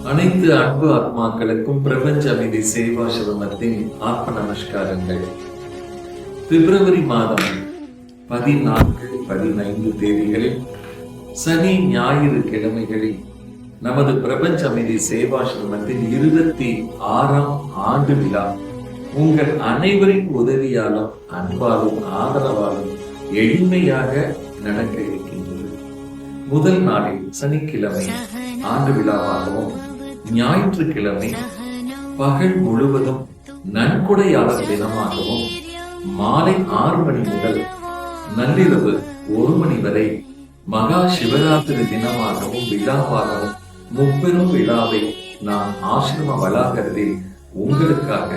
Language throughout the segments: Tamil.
அனைத்து அன்பு ஆத்மாக்களுக்கும் பிரபஞ்ச அமைதி சேவாசிரமத்தின் ஆத்ம நமஸ்காரங்கள். பிப்ரவரி மாதம் 14, 15 தேதிகளில் சனி ஞாயிறு கிழமைகளில் நமது பிரபஞ்ச அமைதி சேவாசிரமத்தின் 26ஆம் ஆண்டு விழா உங்கள் அனைவரின் உதவியாலும் அன்பாலும் ஆதரவாலும் எளிமையாக நடக்க இருக்கின்றது. முதல் நாளில் சனிக்கிழமை ஆண்டு விழாவாகவும், ஞாயிற்றுக்கிழமை பகல் முழுவதும் நன்கொடையாளர் தினமாகவும், மாலை 6 மணி முதல் நள்ளிரவு 1 மணி வரை மகா சிவராத்திரி தினமாகவும் விழாவாகவும் முப்பெரும் விழாவை நாம் ஆசிரம வளாகத்தில் உங்களுக்காக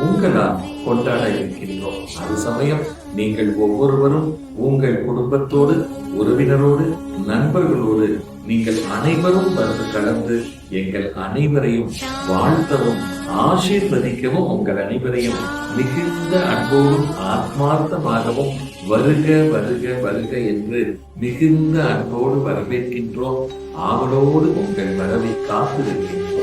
உங்களால் கொண்டாட இருக்கின்றோம். அது சமயம் நீங்கள் ஒவ்வொருவரும் உங்கள் குடும்பத்தோடு, உறவினரோடு, நண்பர்களோடு நீங்கள் அனைவரும் வந்து கலந்து எங்கள் அனைவரையும் வாழ்த்தவும் ஆசீர்வதிக்கவும் உங்கள் அனைவரையும் மிகுந்த அன்போடும் ஆத்மார்த்தமாகவும் வருக வருக வருக என்று மிகுந்த அன்போடு வரவேற்கின்றோம். ஆவலோடு உங்கள் வரவை காத்திருக்கின்றோம்.